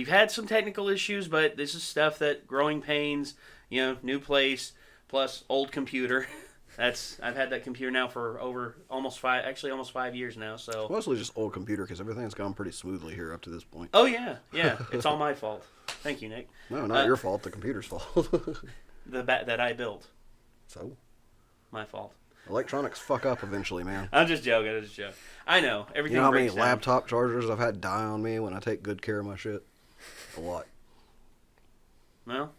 We've had some technical issues, but this is stuff that growing pains, new place, plus old computer. I've had that computer now for almost 5 years now. So mostly just old computer because everything's gone pretty smoothly here up to this point. Oh yeah, it's all my fault. Thank you, Nick. No, not your fault. The computer's fault. That I built. So, my fault. Electronics fuck up eventually, man. I'm just joking. I know everything. You know how many breaks down. laptop chargers I've had die on me when I take good care of my shit? A lot. Well,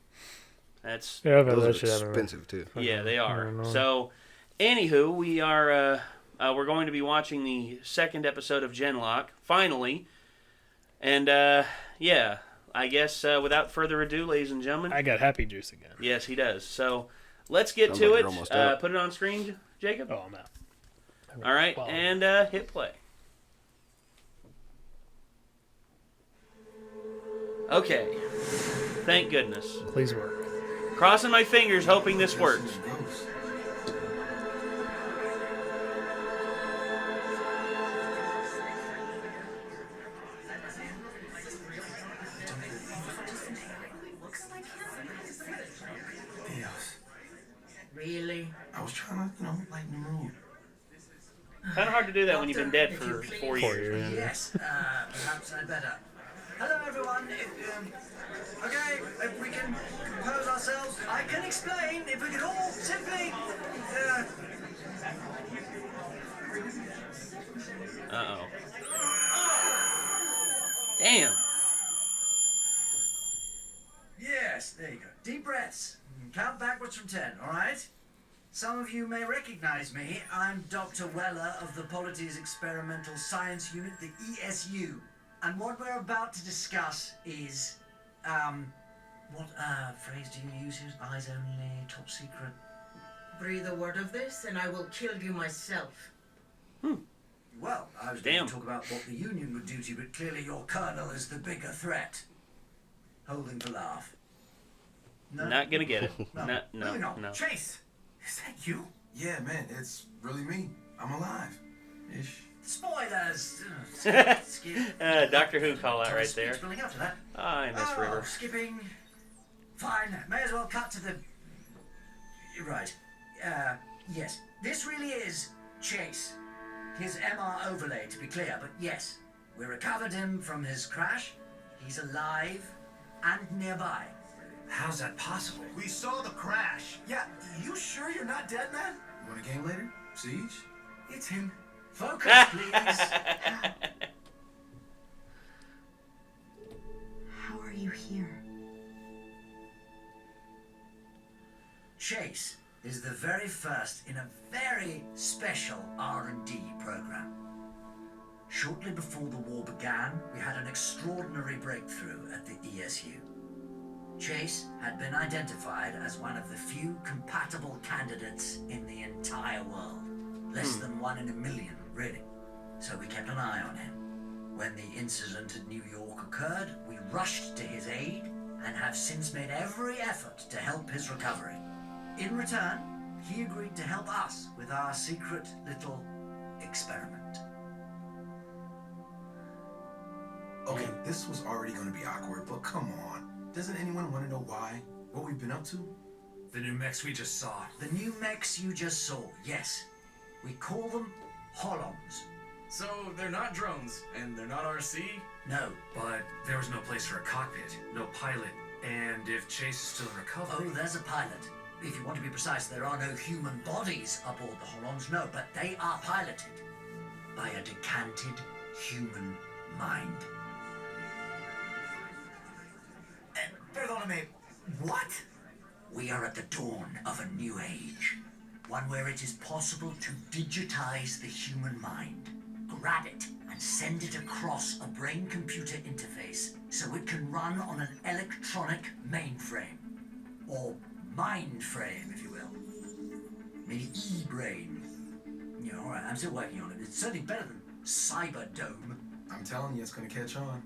that's those are expensive too. Yeah, they are. So, anywho, we are we're going to be watching the second episode of Genlock finally, and yeah, I guess without further ado, ladies and gentlemen, I got happy juice again. Yes, he does. So let's get to it. Put it on screen, Jacob. Oh, I'm out. All right, and hit play. Okay. Thank goodness. Please work. Crossing my fingers, hoping this works. Really? I was trying to, lighten the mood. Kind of hard to do that when you've been dead for 4 years. Yes, perhaps I'd better. Hello, everyone. Okay, if we can compose ourselves, I can explain. If we could all simply. Uh-oh. Damn. Yes, there you go. Deep breaths. Count backwards from 10, all right? Some of you may recognize me. I'm Dr. Weller of the Polity's Experimental Science Unit, the ESU. And what we're about to discuss is, what phrase do you use here? Eyes only, top secret? Breathe a word of this and I will kill you myself. Well, I was going to talk about what the Union would do to you, but clearly your colonel is the bigger threat. Holding to laugh. No? Not gonna get it. No. Chase, is that you? Yeah, man, it's really me. I'm alive. Ish. Spoilers! Doctor Who call out right there. Spilling after that. I miss River. Skipping. Fine, may as well cut to the... Right. Yes. This really is Chase. His MR overlay, to be clear, but yes. We recovered him from his crash. He's alive and nearby. How's that possible? We saw the crash. Yeah, you sure you're not dead, man? You want a game later? Siege? It's him. Focus, please. How are you here? Chase is the very first in a very special R&D program. Shortly before the war began, we had an extraordinary breakthrough at the ESU. Chase had been identified as one of the few compatible candidates in the entire world. Less than 1 in a million, really. So we kept an eye on him. When the incident at New York occurred, we rushed to his aid and have since made every effort to help his recovery. In return, he agreed to help us with our secret little experiment. Okay, this was already going to be awkward, but come on. Doesn't anyone want to know why? What we've been up to? The new mechs we just saw. The new mechs you just saw, yes. We call them Holons. So they're not drones, and they're not RC? No. But there was no place for a cockpit, no pilot, and if Chase is still in recovery... Oh, there's a pilot. If you want to be precise, there are no human bodies aboard the Holons, no, but they are piloted by a decanted human mind. Perdóname, what? We are at the dawn of a new age. One where it is possible to digitize the human mind, grab it and send it across a brain-computer interface so it can run on an electronic mainframe. Or mind frame, if you will. Maybe E-brain. Yeah, alright, I'm still working on it. It's certainly better than Cyberdome. I'm telling you, it's gonna catch on.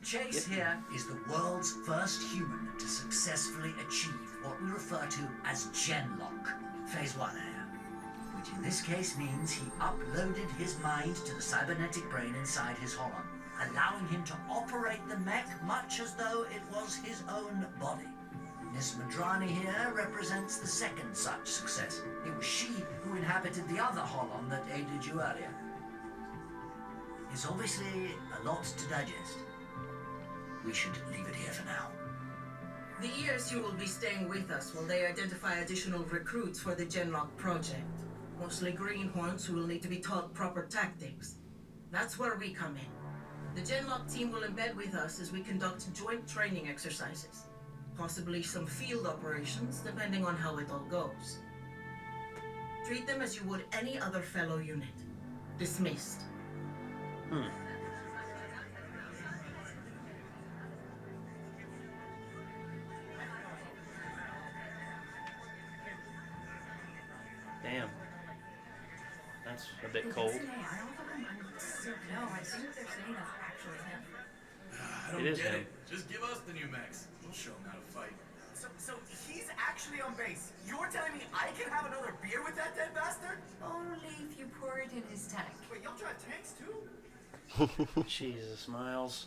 Chase here is the world's first human to successfully achieve what we refer to as Genlock, Phase 1 here, which in this case means he uploaded his mind to the cybernetic brain inside his Holon, allowing him to operate the mech much as though it was his own body. Miss Madrani here represents the second such success. It was she who inhabited the other Holon that aided you earlier. It's obviously a lot to digest. We should leave it here for now. The ESU will be staying with us while they identify additional recruits for the Genlock project. Mostly greenhorns who will need to be taught proper tactics. That's where we come in. The Genlock team will embed with us as we conduct joint training exercises. Possibly some field operations, depending on how it all goes. Treat them as you would any other fellow unit. Dismissed. Damn. That's a bit cold. No, I think they're saying that's actually him. I don't It is get him. it. Just give us the new mechs. We'll show them how to fight. So he's actually on base. You're telling me I can have another beer with that dead bastard? Only if you pour it in his tank. Wait, y'all drive tanks too? Jesus, Myles.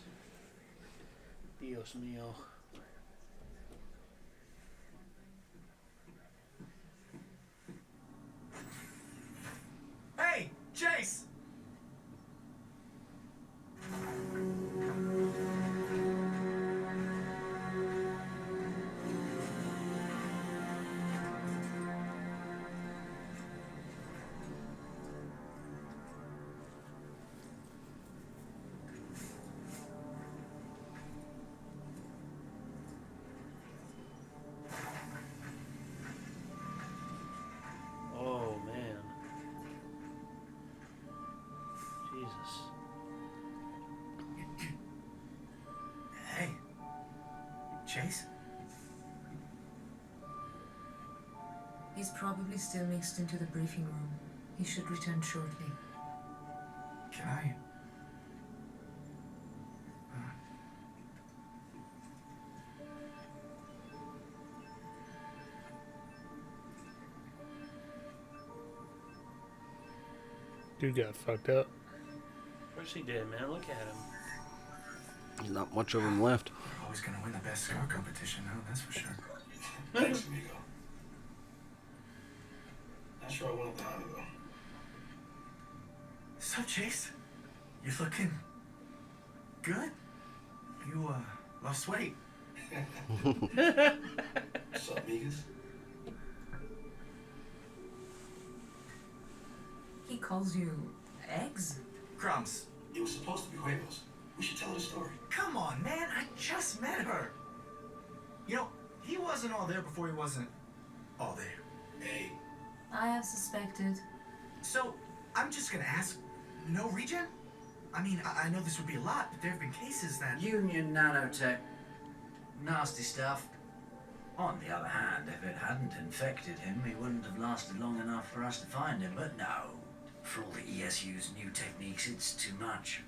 Dios mío. Hey, Chase! Oh, man. Jesus. Hey, Chase? He's probably still mixed into the briefing room. He should return shortly. Can I? Dude got fucked up. Of course he did, man. Look at him. There's not much of them left. We're always gonna win the best scar competition, no, that's for sure. Thanks, amigo. Not sure I wanted the honor, though. So, Chase, you looking good? You, lost weight. What's up, amigas? He calls you eggs? Crumbs. It was supposed to be huevos. We should tell her the story. Come on, man, I just met her. You know, he wasn't all there before he wasn't all there. Hey, I have suspected. So, I'm just gonna ask, no regen? I mean, I know this would be a lot, but there have been cases that... Union nanotech. Nasty stuff. On the other hand, if it hadn't infected him, he wouldn't have lasted long enough for us to find him. But no, for all the ESU's new techniques, it's too much.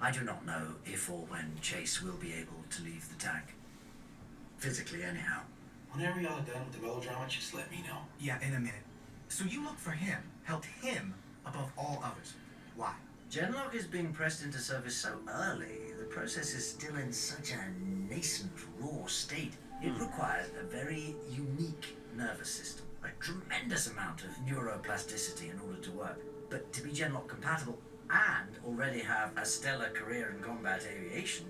I do not know if or when Chase will be able to leave the tank. Physically, anyhow. whenever y'all are done with the melodrama, just let me know. Yeah, in a minute. So you looked for him, held him above all others. Why? Genlock is being pressed into service so early. The process is still in such a nascent, raw state. It requires a very unique nervous system, a tremendous amount of neuroplasticity in order to work. But to be Genlock compatible and already have a stellar career in combat aviation,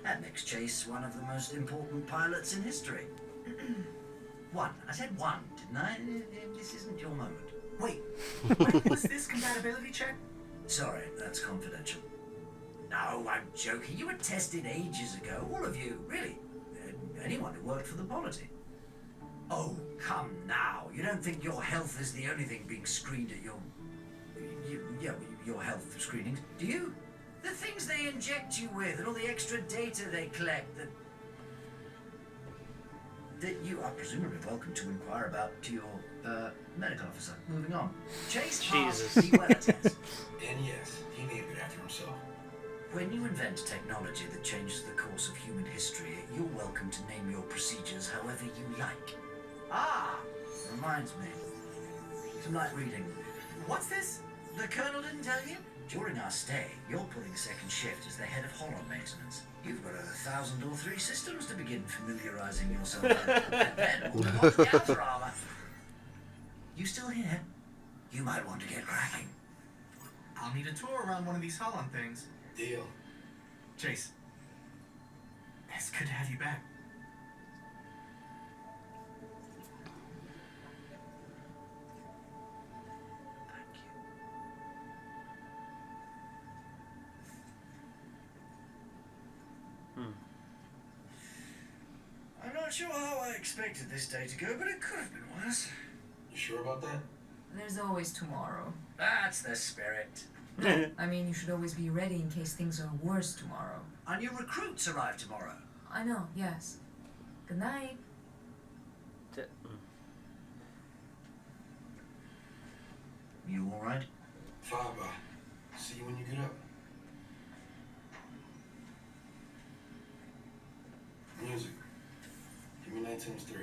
that makes Chase one of the most important pilots in history. One. I said one, didn't I? This isn't your moment. Wait, when was this compatibility check? Sorry, that's confidential. No, I'm joking. You were tested ages ago, all of you, really. Anyone who worked for the polity. Oh, come now. You don't think your health is the only thing being screened at your health screenings, do you? The things they inject you with and all the extra data they collect that you are presumably welcome to inquire about to your medical officer. Moving on. Chase Jesus. passed the weather test. And yes, he named it after himself. When you invent technology that changes the course of human history, you're welcome to name your procedures however you like. Ah, reminds me. Some light reading. What's this? The Colonel didn't tell you? During our stay, you're pulling a second shift as the head of Holon maintenance. You've got 1,003 systems to begin familiarizing yourself with, and then we'll unlock the outer armor. You still here? You might want to get cracking. I'll need a tour around one of these Holon things. Deal. Chase, it's good to have you back. I'm not sure how I expected this day to go, but it could have been worse. You sure about that? There's always tomorrow. That's the spirit. No, I mean, you should always be ready in case things are worse tomorrow. Our new recruits arrive tomorrow. I know, yes. Good night. You alright? Fine, bye. See you when you get up. Music. Give me 9 times 3.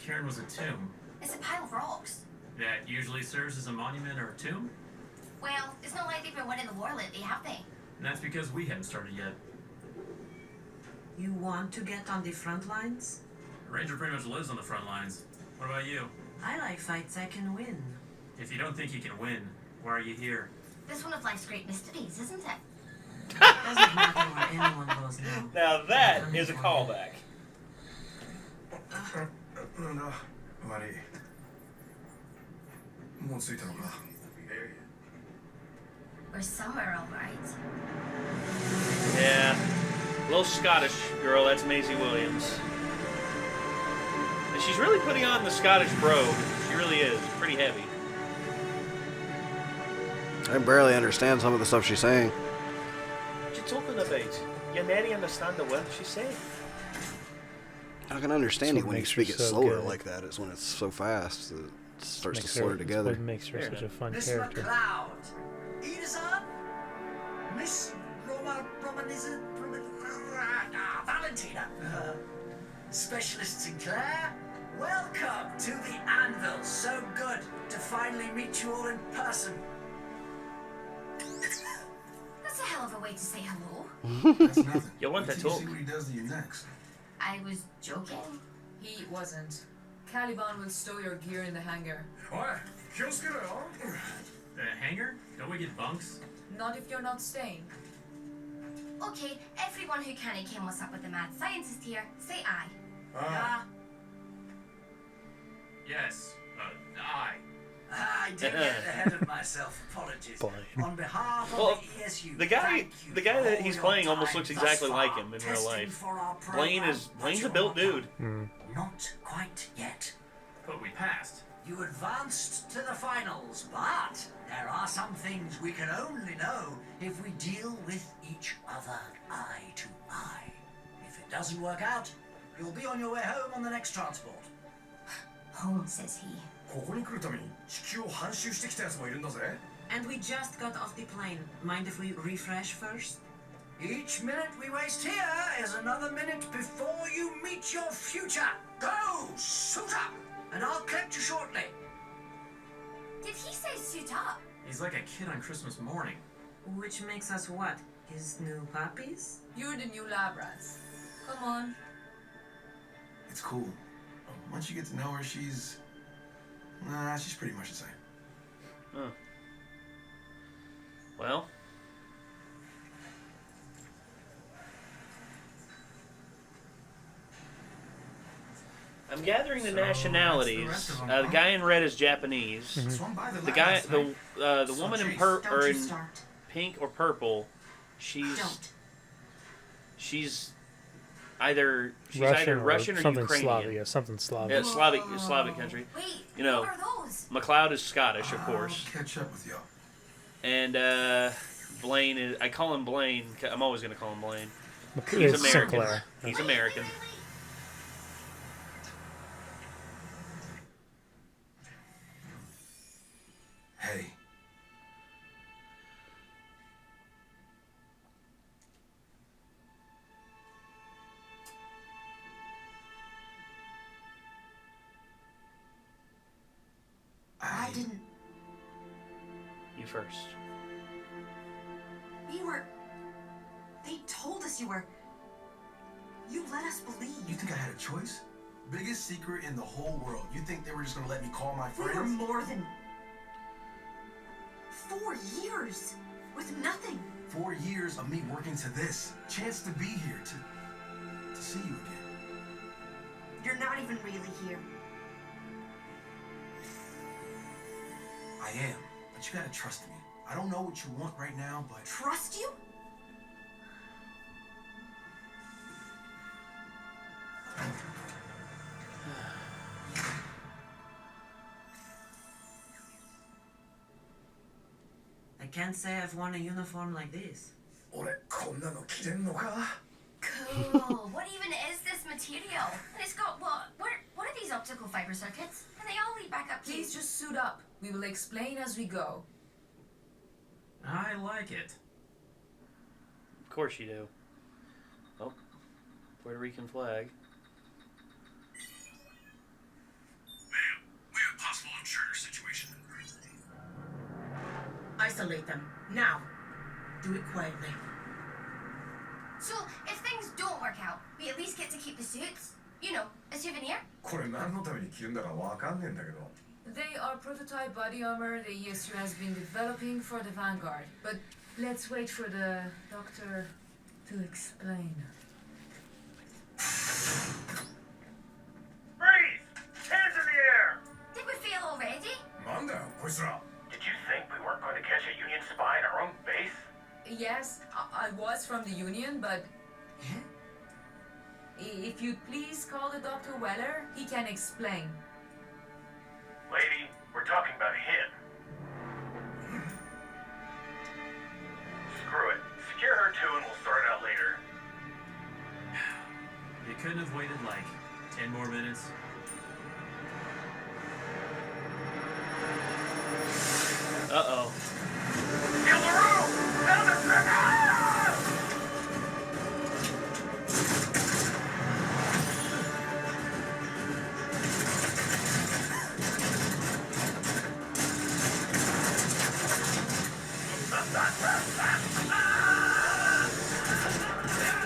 Cairn was a tomb. It's a pile of rocks. That usually serves as a monument or a tomb? Well, it's not like they've been winning the war lately, have they? And that's because we haven't started yet. You want to get on the front lines? The Ranger pretty much lives on the front lines. What about you? I like fights I can win. If you don't think you can win, why are you here? This one of life's great mysteries, isn't it? Doesn't matter where anyone goes now. Now that is a callback. なんだ悪いもう着いたのか We're somewhere, all right. Yeah. Little Scottish girl, that's Maisie Williams. And she's really putting on the Scottish brogue. She really is. Pretty heavy. I barely understand some of the stuff she's saying. What you talking about? You nearly understand the word she's saying. I can understand That's it what when you makes her speak it so slower good. like that. It's when it's so fast that it starts to Makes slur her- together. That's what makes her such a fun Miss character. McLeod, Edison, Miss Valentina, Specialist Sinclair, welcome to the Anvil. So good to finally meet you all in person. That's a hell of a way to say hello. That's nothing. You want Wait to till talk? you see what he does to you next. I was joking. He wasn't. Caliban will stow your gear in the hangar. What? The hangar? Don't we get bunks? Not if you're not staying. Okay, everyone who can't came what's up with the mad scientist here, say aye. Yes. I. I did get ahead of myself. Apologies. On behalf of Well, the ESU, the guy thank you that for he's all playing your almost time looks thus exactly far. like him in real Testing life. for our Blaine's program, a built dude. Not quite yet. But we passed. You advanced to the finals, but there are some things we can only know if we deal with each other eye to eye. If it doesn't work out, you'll be on your way home on the next transport. Home, says he. ここに来るために地球を半周してきたやつもいるんだぜ And we just got off the plane. Mind if we refresh first? Each minute we waste here is another minute before you meet your future. Go, suit up, and I'll collect you shortly. Did he say suit up? He's like a kid on Christmas morning. Which makes us what? His new puppies? You're the new lab rats. Come on. It's cool. Once you get to know her, she's pretty much the same. Huh. Well. I'm gathering the nationalities. The guy in red is Japanese. The guy, the woman in pink or purple, she's she's either Russian or something Ukrainian. Slavic. Yeah, something Slavic. Yeah, Slavic country. Wait, You know, what are those? McLeod is Scottish, of course. I'll catch up with y'all. And Blaine is. I call him Blaine. I'm always going to call him Blaine. He's It's American. Sinclair. He's American. Hey. I didn't. You first. We were. They told us you were. You let us believe. You think I had a choice? Biggest secret in the whole world. You think they were just gonna let me call my We were friends? more than 4 years with nothing. 4 years of me working to this. Chance to be here, to see you again. You're not even really here. I am, but you gotta trust me. I don't know what you want right now, but... Trust you? I can't say I've worn a uniform like this. Cool. What even is this material? And it's got what are these optical fiber circuits? And they all lead back up to. Please just suit up. We will explain as we go. I like it. Of course you do. Oh, Puerto Rican flag. Ma'am, we have a possible intruder situation. Isolate them. Now. Do it quietly. So if things don't work out, we at least get to keep the suits. You know, a souvenir. これ何のために着るんだかわかんねえんだけど。 They are prototype body armor the ESU has been developing for the Vanguard. But let's wait for the doctor to explain. Freeze! Hands in the air! Did we fail already? なんだよ、こいつら。 Did you think we weren't going to catch a Union spy in our own base? Yes, I was from the Union, but... If you'd please call the Dr. Weller, he can explain. Lady, we're talking about him. Screw it. Secure her too and we'll sort it out later. You couldn't have waited like 10 more minutes. Uh-oh. Kill the room! Down the circle!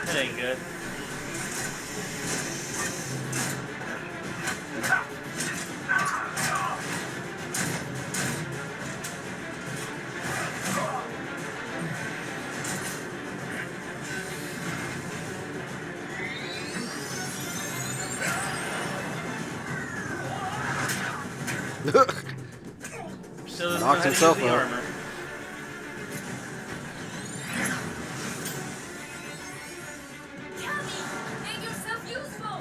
That ain't good. Still doesn't know Knocks how to himself use the out. armor. Make yourself useful.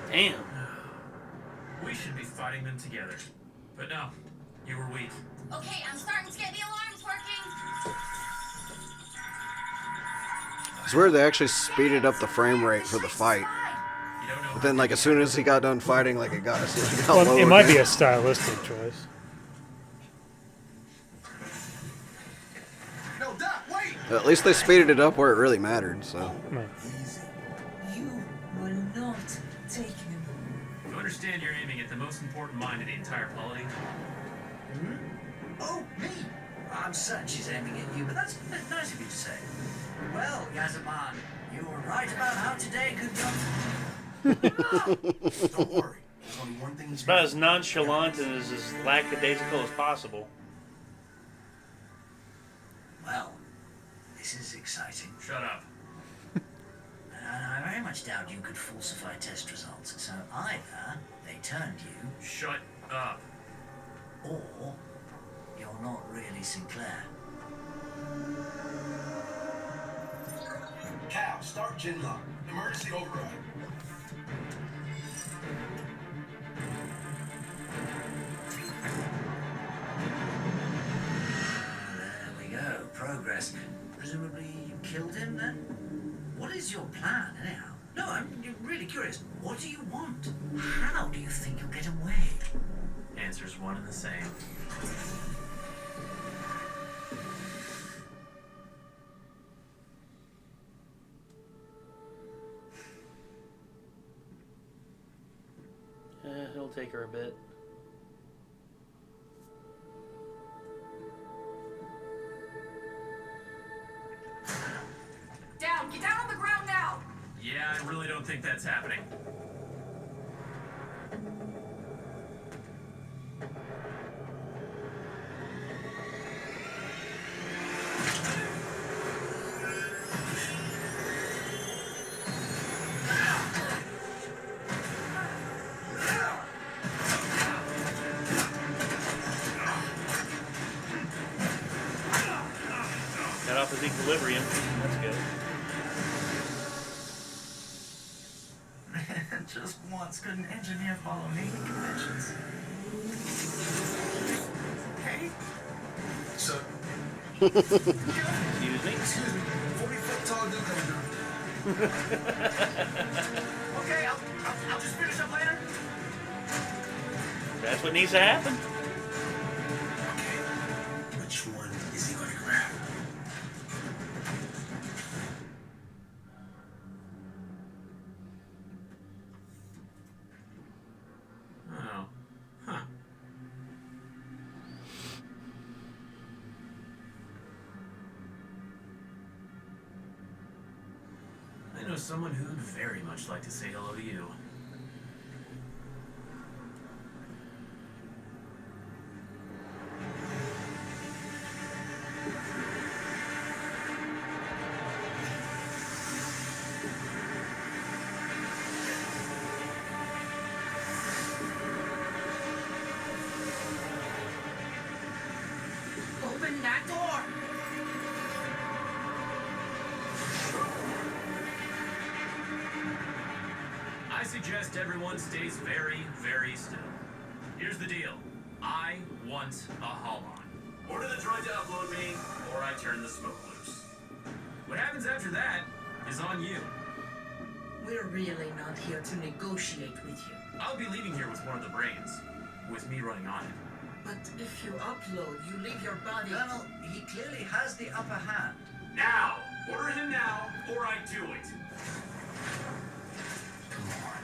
Damn. We should be fighting them together. But no, you were weak. Okay, I'm starting to get the alarms working. It's weird they actually speeded up the frame rate for the fight. You don't know. But then, like, as soon as he got done fighting, like, it got Well, lower it might be again. a stylistic choice. No, Doc, wait! At least they speeded it up where it really mattered, so. You will not take him. You understand you're aiming at the most important mind in the entire polity? Hmm? Oh, me? I'm certain she's aiming at you, but that's nice of you to say. Well, Yazaman, you were right about how today could go. Don't worry. There's only one thing. It's about as nonchalant and as lackadaisical as possible. Well, this is exciting. Shut up. I very much doubt you could falsify test results, so either they turned you... Shut up. Or you're not really Sinclair. Cal, start Genlock. Emergency override. There we go. Progress. Presumably you killed him then? What is your plan, anyhow? No, I'm really curious. What do you want? How do you think you'll get away? Answer's one and the same. It'll take her a bit. Down! Get down on the ground now! Yeah, I really don't think that's happening. Got off his equilibrium. That's good. Just once could an engineer follow naming conventions? Hey? Sir. Excuse me? Excuse me. 40-foot tall dude coming through. Okay, I'll just finish up later. That's what needs to happen. Okay. Which one is he going to grab? Oh. Huh. I know someone who'd very much like to say hello to you. Open that door! I suggest everyone stays very, very still. Here's the deal. I want a Holon. Order the droid to upload me, or I turn the smoke loose. What happens after that is on you. We're really not here to negotiate with you. I'll be leaving here with one of the brains, with me running on it. But if you upload, you leave your body... Colonel, he clearly has the upper hand. Now! Order him now, or I do it.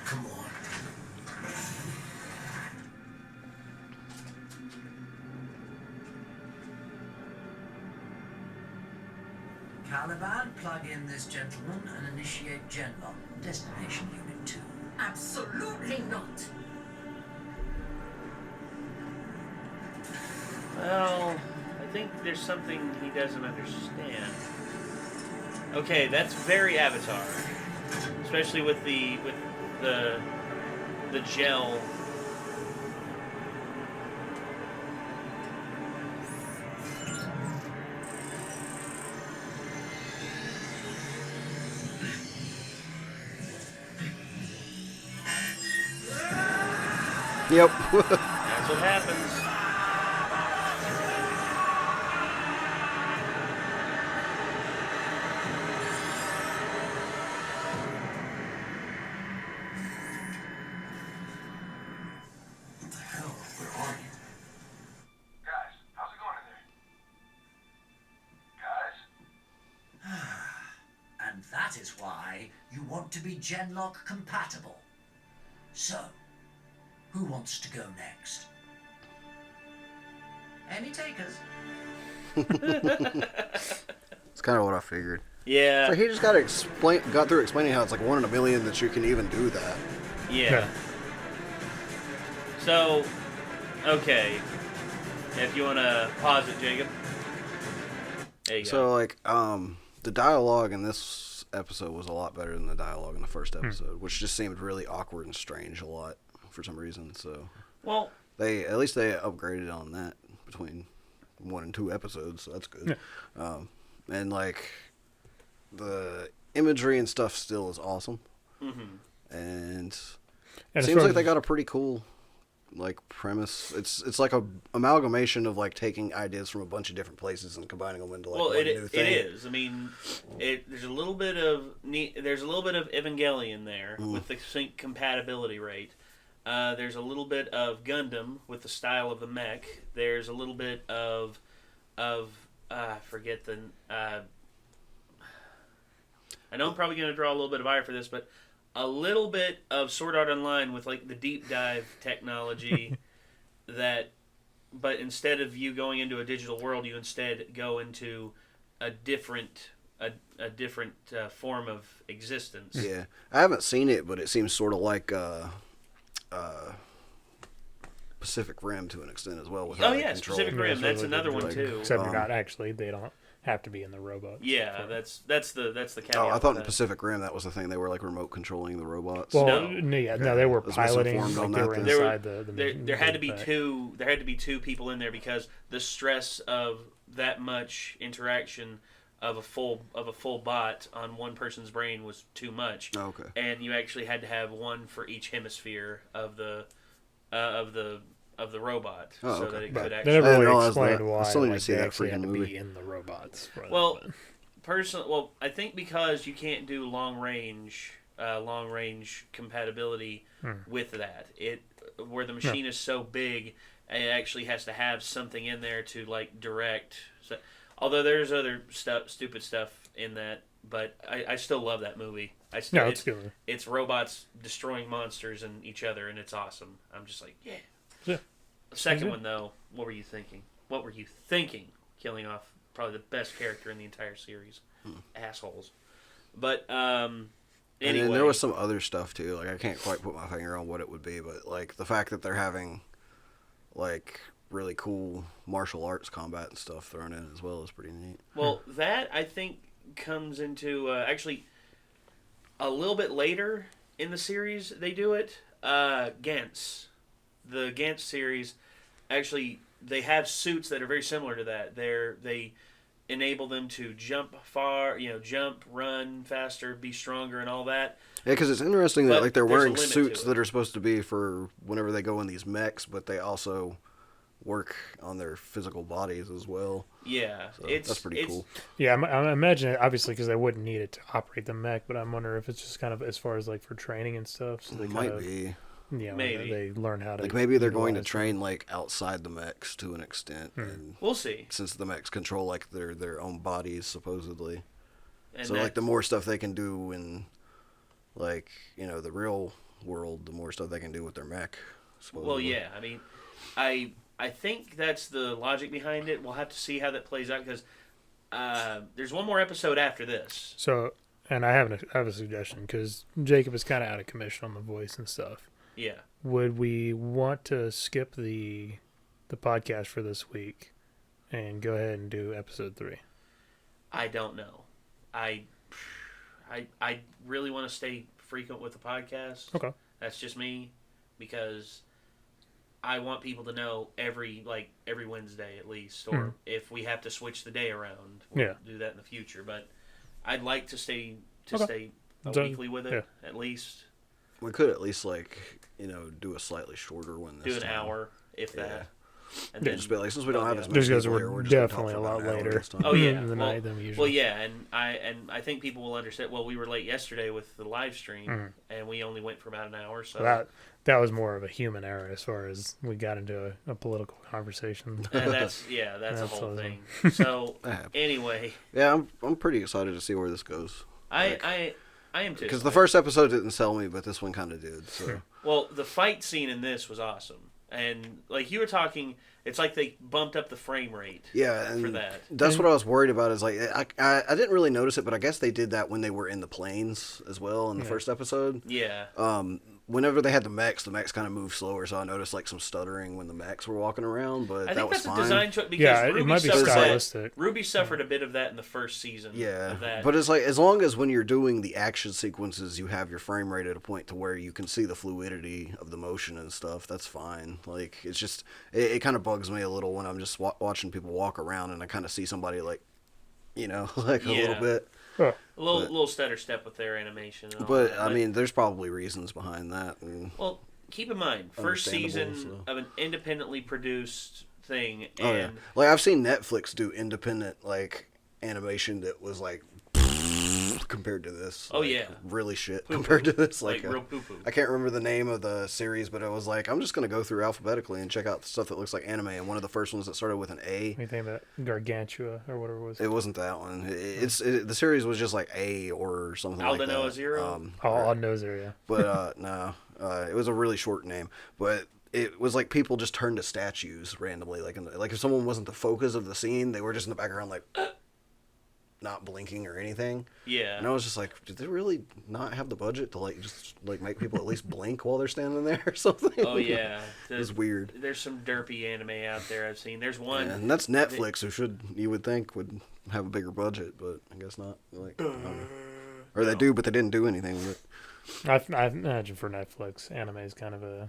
Come on. Caliban, plug in this gentleman and initiate Genlock. Destination Unit 2. Absolutely not! Well, I think there's something he doesn't understand. Okay, that's very Avatar, especially with the gel. Yep. That's what happens. is why you want to be Genlock compatible. So, who wants to go next? Any takers? It's kind of what I figured. Yeah. So he just got through explaining how it's like 1 in a million that you can even do that. Yeah. So, okay. If you want to pause it, Jacob. There you go. So, like, the dialogue in this episode was a lot better than the dialogue in the first episode, which just seemed really awkward and strange a lot for some reason. So, well, at least they upgraded on that between 1 and 2 episodes, so that's good. Yeah. And like the imagery and stuff still is awesome. Mm-hmm. And it seems like they got a pretty cool like premise. It's like a amalgamation of like taking ideas from a bunch of different places and combining them into like one new thing. It is. I mean, there's a little bit of Evangelion there with the sync compatibility rate. There's a little bit of Gundam with the style of the mech. There's a little bit of I forget the. I know I'm probably going to draw a little bit of ire for this, but a little bit of Sword Art Online with like the deep dive technology but instead of you going into a digital world, you instead go into a different form of existence. Yeah, I haven't seen it, but it seems sort of like Pacific Rim to an extent as well. With Pacific Rim. That's another one too. Except you're not actually. They don't have to be in the robots. Yeah, that's the caveat. Oh, I thought in Pacific Rim that was the thing. They were like remote controlling the robots. Well, no, they were piloting. Like they were inside there had to be two. There had to be 2 people in there because the stress of that much interaction of a full bot on one person's brain was too much. Oh, okay. And you actually had to have one for each hemisphere of the robot, so that it could actually. They never really explained why they actually had to be in the robots. Well, I think because you can't do long range compatibility with that. Where the machine is so big, it actually has to have something in there to like direct. So, although there's other stupid stuff in that, but I still love that movie. It's good. It's robots destroying monsters and each other, and it's awesome. I'm just like, yeah. The second one, though, what were you thinking? Killing off probably the best character in the entire series. Assholes. But, anyway. And then there was some other stuff, too. Like, I can't quite put my finger on what it would be, but, like, the fact that they're having, like, really cool martial arts combat and stuff thrown in as well is pretty neat. Well, that, I think, comes into, actually, a little bit later in the series, they do it. Gantz. The Gantz series, actually, they have suits that are very similar to that. They enable them to jump far, jump, run faster, be stronger, and all that. Yeah, because it's interesting that like they're wearing suits that are supposed to be for whenever they go in these mechs, but they also work on their physical bodies as well. Yeah, so that's pretty cool. Yeah, I imagine it, obviously, because they wouldn't need it to operate the mech, but I'm wondering if it's just kind of as far as like for training and stuff. So they might be. Yeah, maybe they learn how to. Like maybe they're going to train like outside the mechs to an extent, and we'll see. Since the mechs control like their own bodies supposedly, and so like the more stuff they can do in like the real world, the more stuff they can do with their mech. Supposedly. Well, yeah, I mean, I think that's the logic behind it. We'll have to see how that plays out because there's one more episode after this. So, and I have a suggestion because Jacob is kind of out of commission on the voice and stuff. Yeah. Would we want to skip the podcast for this week and go ahead and do episode 3? I don't know. I really want to stay frequent with the podcast. Okay. That's just me because I want people to know every Wednesday at least, or if we have to switch the day around, we'll do that in the future. But I'd like to stay weekly with it at least. We could at least do a slightly shorter one. Do an hour, if that. And then just be like, since we don't have as much just because people we're here, definitely a lot later. Oh yeah, in the night than we usually. Well, yeah, and I think people will understand. Well, we were late yesterday with the live stream, and we only went for about an hour. So that was more of a human error as far as we got into a political conversation. And that's a whole thing. So anyway, yeah, I'm pretty excited to see where this goes. I I am too. Because the first episode didn't sell me, but this one kind of did. So. Well, the fight scene in this was awesome. And, like you were talking, it's like they bumped up the frame rate for that. That's what I was worried about. Is like I didn't really notice it, but I guess they did that when they were in the planes as well in the first episode. Yeah. Whenever they had the mechs kind of moved slower, so I noticed like some stuttering when the mechs were walking around. But I that was think fine. that's a design choice because it might be stylistic. Ruby suffered a bit of that in the first season. Yeah, of that. But it's like as long as when you're doing the action sequences, you have your frame rate at a point to where you can see the fluidity of the motion and stuff. That's fine. Like it's just it kind of bugs me a little when I'm just watching people walk around and I kind of see somebody like, like a little bit. Huh. A little stutter step with their animation. And all But that, I mean, there's probably reasons behind that. And well, keep in mind, first season of an independently produced thing, and like I've seen Netflix do independent like animation that was like compared to this. Oh, like, yeah. Really shit Poo-poo. compared to this. Like real poo-poo. I can't remember the name of the series, but it was like, I'm just going to go through alphabetically and check out the stuff that looks like anime. And one of the first ones that started with an A. Anything about Gargantua or whatever it was? It wasn't that one. The series was just like A or something like that. Aldenoa Zero? Aldenoa Zero, yeah. But no, it was a really short name. But it was like people just turned to statues randomly. Like if someone wasn't the focus of the scene, they were just in the background like... not blinking or anything. Yeah. And I was just like, did they really not have the budget to like just like make people at least blink while they're standing there or something? Oh yeah. It's weird. There's some derpy anime out there I've seen. There's one. Yeah, and that's Netflix, who you would think would have a bigger budget, but I guess not. Like, I don't know. Or they do, but they didn't do anything with it. I imagine for Netflix, anime is kind of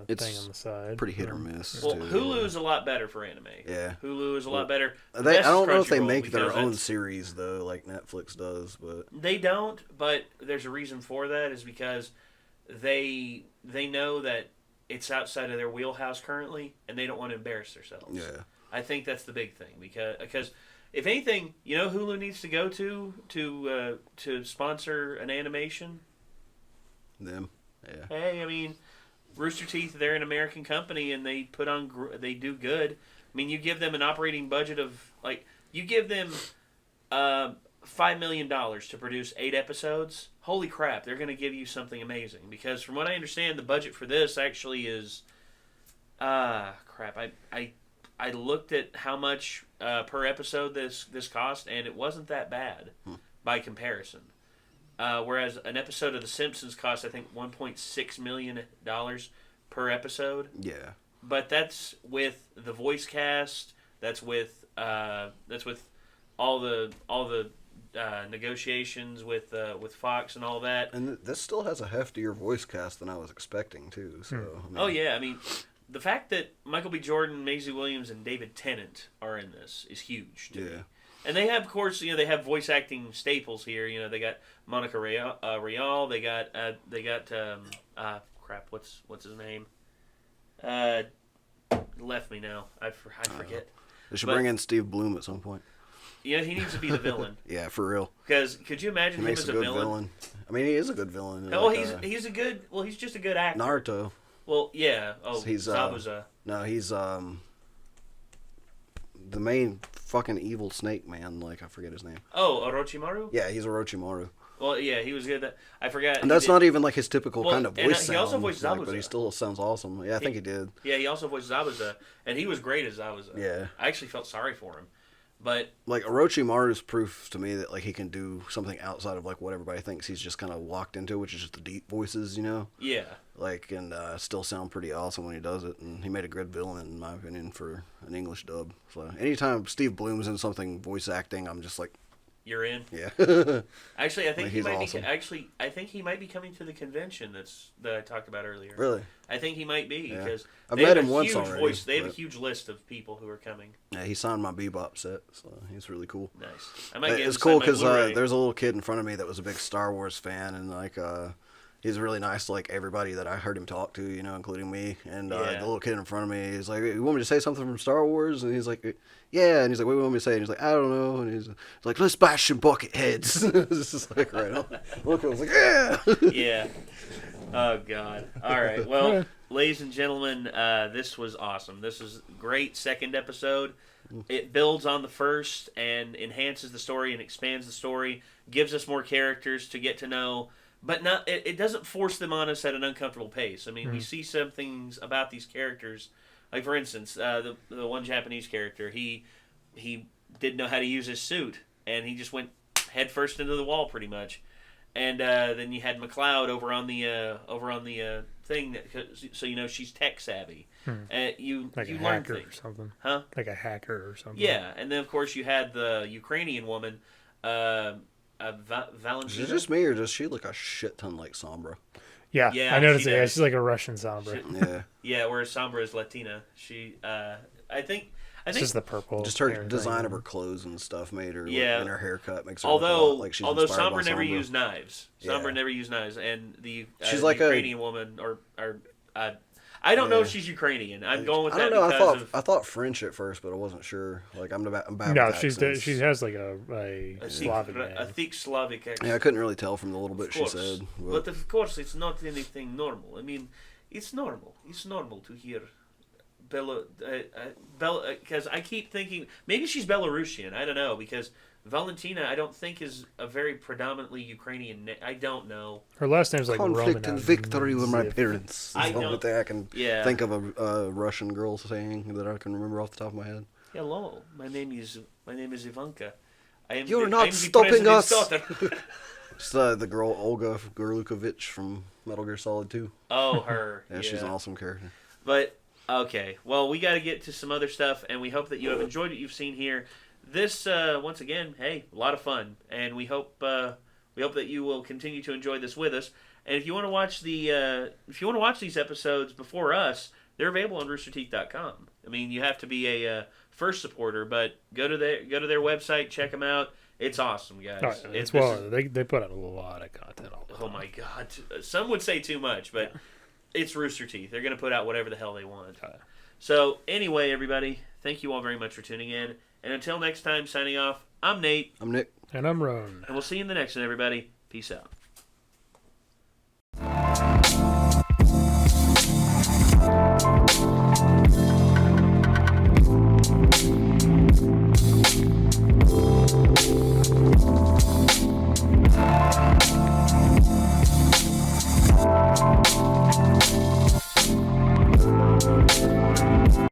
it's thing on the side. Pretty hit or miss. Well, too. Hulu's a lot better for anime. Yeah. Hulu is a lot better. I don't know if they Crunchyroll, make their because own that's- series though, like Netflix does, but They don't, but there's a reason for that. Is because they know that it's outside of their wheelhouse currently, and they don't want to embarrass themselves. yeah. I think that's the big thing because if anything, Hulu needs to go to sponsor an animation. Them, yeah. Hey, I mean, Rooster Teeth, they're an American company, and they they do good. I mean, you give them an operating budget of you give them $5 million to produce 8 episodes. Holy crap, they're going to give you something amazing. Because from what I understand, the budget for this actually is crap. I looked at how much per episode this cost, and it wasn't that bad by comparison. Whereas an episode of The Simpsons costs, I think, $1.6 million per episode. Yeah. But that's with the voice cast. That's with all the negotiations with Fox and all that. And this still has a heftier voice cast than I was expecting too. So. I mean, Oh yeah, I mean, the fact that Michael B. Jordan, Maisie Williams, and David Tennant are in this is huge to me. And they have, of course, they have voice acting staples here. They got Monica Rial. They got crap. What's his name? Left me now. I forget. They should bring in Steve Bloom at some point. Yeah, he needs to be the villain. Yeah, for real. Because could you imagine him as a villain? I mean, he is a good villain. Oh, he's a good. Well, he's just a good actor. Naruto. Well, yeah. Oh, he's Zabuza. No, he's the main fucking evil snake man. Like I forget his name. Oh, Orochimaru. Yeah, he's Orochimaru. Well, yeah, he was good. I forgot. And that's not even like his typical kind of voice he also voiced sound. Zabuza. But he still sounds awesome. Yeah, I think he did. Yeah, he also voiced Zabuza, and he was great as Zabuza. Yeah. I actually felt sorry for him, but like Orochimaru's proof to me that like he can do something outside of like what everybody thinks he's just kind of locked into, which is just the deep voices, Yeah. Like and still sound pretty awesome when he does it, and he made a good villain in my opinion for an English dub. So anytime Steve Bloom's in something voice acting, I'm just like. You're in. Yeah. Actually, I think he might awesome. be. Actually, I think he might be coming to the convention that I talked about earlier. Really? I think he might be because I've they met have him a once huge already, They have a but- huge list of people who are coming. Yeah, he signed my Bebop set, so he's really cool. Nice. I might get him It's to cool sign my because Blu-ray. there's a little kid in front of me that was a big Star Wars fan, and like he's really nice to like everybody that I heard him talk to, including me. And the little kid in front of me, he's like, "You want me to say something from Star Wars?" And he's like, "Yeah." And he's like, "What do you want me to say?" And he's like, "I don't know." And he's like, "Let's bash some bucket heads." It's just like right on. Look, I was like, "Yeah." Yeah. Oh God. All right. Well, ladies and gentlemen, this was awesome. This is a great second episode. It builds on the first and enhances the story and expands the story gives us more characters to get to know, but it doesn't force them on us at an uncomfortable pace. I mean, we see some things about these characters, like for instance, the one Japanese character, he didn't know how to use his suit, and he just went head first into the wall pretty much. And then you had McLeod over on the thing, so you know she's tech savvy. You like you a learn hacker things, or something, huh? Like a hacker or something. Yeah, and then of course you had the Ukrainian woman, Valentina. Is it just me, or does she look a shit ton like Sombra? Yeah, Yeah, I noticed she it. Yeah, does. she's like a Russian Sombra. Yeah. Yeah, whereas Sombra is Latina. She, I think. It's just the purple. Just her hair design thing. of her clothes and stuff made her, Yeah. and her haircut makes her look a lot like she's inspired by Sombra never Sombra. used knives. Sombra Yeah. never used knives, and She's the like Ukrainian woman, I don't know if she's Ukrainian. I'm going with I that don't know. because I thought French at first, but I wasn't sure. Like I'm bad No, with accents. she has like a Slavic name. a thick Slavic accent. Yeah, I couldn't really tell from the little bit Of she course. said. But of course, it's not anything normal. I mean, it's normal. It's normal to hear Bella, because I keep thinking maybe she's Belarusian. I don't know, because Valentina I don't think is a very predominantly Ukrainian name. I don't know. Her last name's like conflict Romanov. and victory with my parents. I That's the only don't- thing I can yeah. think of a Russian girl saying that I can remember off the top of my head. Hello, my name is Ivanka. You're not I'm the stopping president's us. daughter. It's the girl Olga Gorlukovich from Metal Gear Solid 2. Oh, her. Yeah, she's an awesome character. But okay, well, we got to get to some other stuff, and we hope that you have enjoyed what you've seen here. This, once again, hey, a lot of fun, and we hope that you will continue to enjoy this with us. And if you want to watch these episodes before us, they're available on roosterteeth.com. I mean, you have to be a first supporter, but go to their website, check them out. It's awesome, guys. They put out a lot of content all the time. Oh my God, some would say too much, but it's Rooster Teeth. They're going to put out whatever the hell they want. So anyway, everybody, thank you all very much for tuning in. And until next time, signing off, I'm Nate. I'm Nick. And I'm Ron. And we'll see you in the next one, everybody. Peace out.